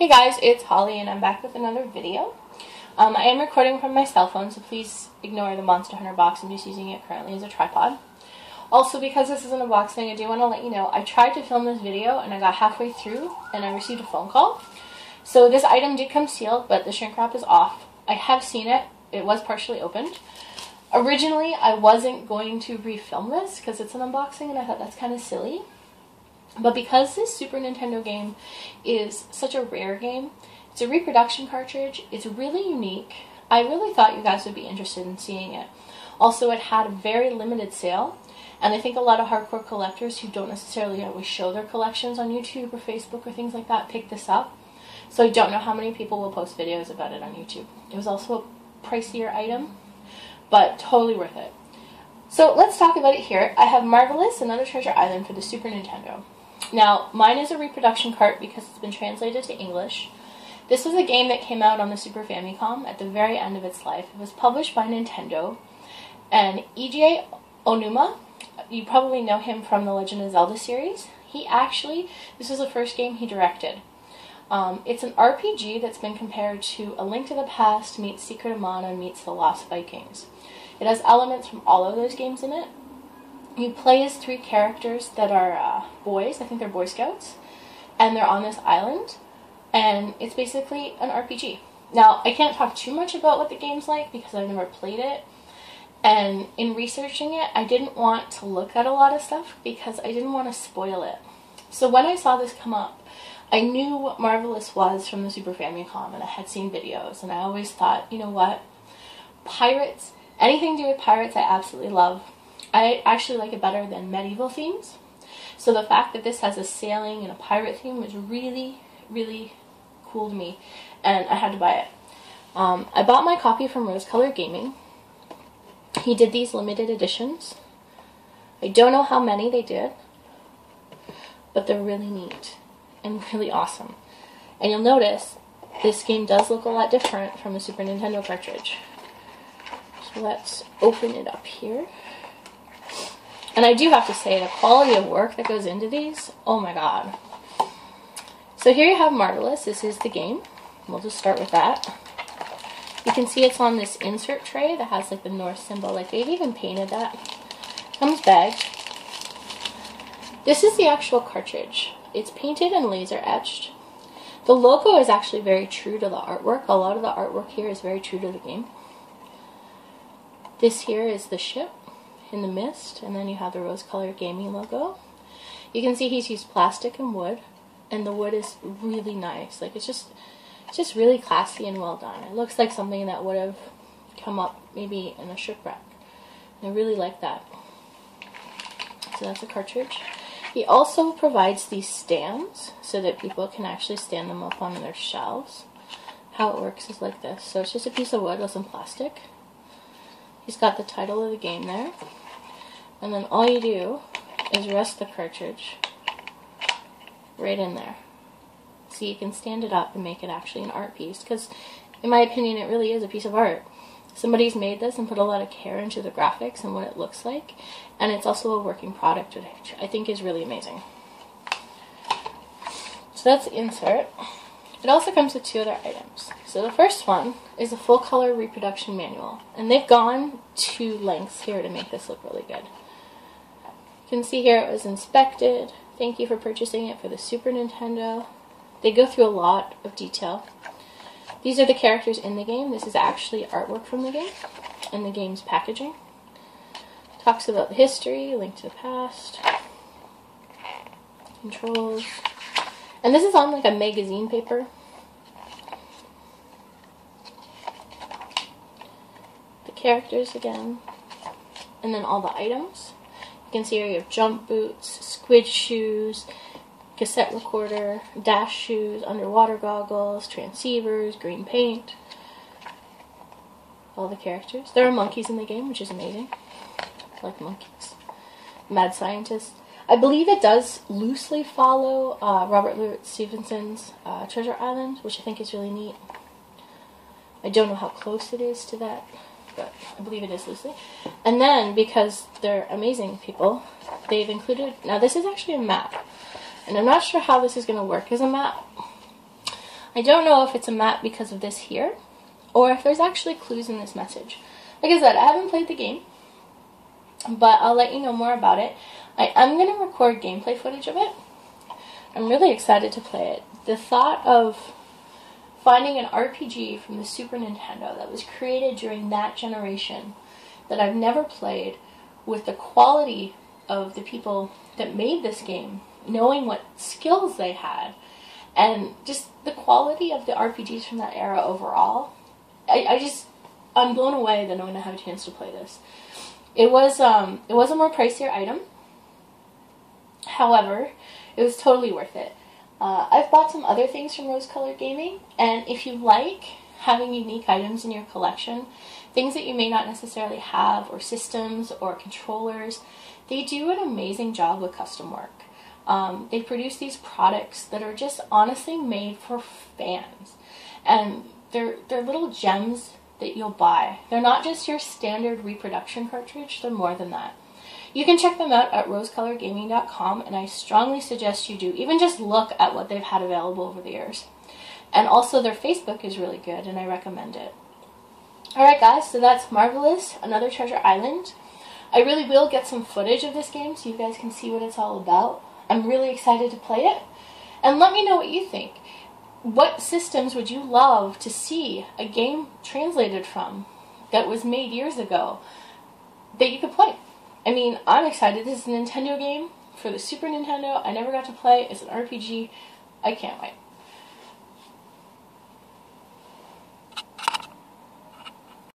Hey guys, it's Holly and I'm back with another video. I am recording from my cell phone, so please ignore the Monster Hunter box. I'm just using it currently as a tripod. Also, because this is an unboxing, I do want to let you know I tried to film this video and I got halfway through and I received a phone call. So this item did come sealed, but the shrink wrap is off. I have seen it. It was partially opened. Originally, I wasn't going to refilm this because it's an unboxing and I thought that's kind of silly. But because this Super Nintendo game is such a rare game, it's a reproduction cartridge, it's really unique. I really thought you guys would be interested in seeing it. Also, it had a very limited sale, and I think a lot of hardcore collectors who don't necessarily always show their collections on YouTube or Facebook or things like that pick this up. So I don't know how many people will post videos about it on YouTube. It was also a pricier item, but totally worth it. So let's talk about it here. I have Marvelous, Another Treasure Island for the Super Nintendo. Now, mine is a reproduction cart because it's been translated to English. This was a game that came out on the Super Famicom at the very end of its life. It was published by Nintendo, and Eiji Onuma, you probably know him from the Legend of Zelda series. This was the first game he directed. It's an RPG that's been compared to A Link to the Past meets Secret of Mana meets The Lost Vikings. It has elements from all of those games in it. You play as three characters that are boys, I think they're Boy Scouts, and they're on this island, and it's basically an RPG. Now, I can't talk too much about what the game's like because I've never played it, and in researching it, I didn't want to look at a lot of stuff because I didn't want to spoil it. So when I saw this come up, I knew what Marvelous was from the Super Famicom, and I had seen videos, and I always thought, you know what, pirates, anything to do with pirates I absolutely love. I actually like it better than medieval themes. So the fact that this has a sailing and a pirate theme was really, really cool to me. And I had to buy it. I bought my copy from Rose Color Gaming. He did these limited editions. I don't know how many they did, but they're really neat and really awesome. And you'll notice this game does look a lot different from the Super Nintendo cartridge. So let's open it up here. And I do have to say, the quality of work that goes into these, oh my god. So here you have Marvelous. This is the game. We'll just start with that. You can see it's on this insert tray that has like the North symbol. Like they've even painted that. Comes bagged. This is the actual cartridge. It's painted and laser etched. The logo is actually very true to the artwork. A lot of the artwork here is very true to the game. This here is the ship in the mist, and then you have the Rose Color Gaming logo. You can see he's used plastic and wood, and the wood is really nice. Like it's just really classy and well done. It looks like something that would have come up maybe in a shipwreck. I really like that. So that's a cartridge. He also provides these stands so that people can actually stand them up on their shelves. How it works is like this. So it's just a piece of wood with some plastic. He's got the title of the game there. And then all you do is rest the cartridge right in there. So you can stand it up and make it actually an art piece. Because in my opinion, it really is a piece of art. Somebody's made this and put a lot of care into the graphics and what it looks like. And it's also a working product, which I think is really amazing. So that's the insert. It also comes with two other items. So the first one is a full color reproduction manual. And they've gone to lengths here to make this look really good. You can see here it was inspected. Thank you for purchasing it for the Super Nintendo. They go through a lot of detail. These are the characters in the game. This is actually artwork from the game and the game's packaging. Talks about the history, Link to the Past, controls. And this is on like a magazine paper. The characters again. And then all the items. You can see here you have jump boots, squid shoes, cassette recorder, dash shoes, underwater goggles, transceivers, green paint. All the characters. There are monkeys in the game, which is amazing. I like monkeys. Mad scientist. I believe it does loosely follow Robert Louis Stevenson's Treasure Island, which I think is really neat. I don't know how close it is to that, but I believe it is loosely. And then, because they're amazing people, they've included... Now, this is actually a map. And I'm not sure how this is going to work as a map. I don't know if it's a map because of this here, or if there's actually clues in this message. Like I said, I haven't played the game, but I'll let you know more about it. I am going to record gameplay footage of it. I'm really excited to play it. The thought of finding an RPG from the Super Nintendo that was created during that generation that I've never played, with the quality of the people that made this game, knowing what skills they had, and just the quality of the RPGs from that era overall, I'm blown away that I'm going to have a chance to play this. It was a more pricier item. However, it was totally worth it. I've bought some other things from Rose Colored Gaming, and if you like having unique items in your collection, things that you may not necessarily have, or systems, or controllers, they do an amazing job with custom work. They produce these products that are just honestly made for fans, and they're little gems that you'll buy. They're not just your standard reproduction cartridge, they're more than that. You can check them out at rosecoloredgaming.com, and I strongly suggest you do. Even just look at what they've had available over the years. And also their Facebook is really good, and I recommend it. Alright guys, so that's Marvelous, Another Treasure Island. I really will get some footage of this game so you guys can see what it's all about. I'm really excited to play it. And let me know what you think. What systems would you love to see a game translated from that was made years ago that you could play? I mean, I'm excited. This is a Nintendo game for the Super Nintendo. I never got to play. It's an RPG. I can't wait.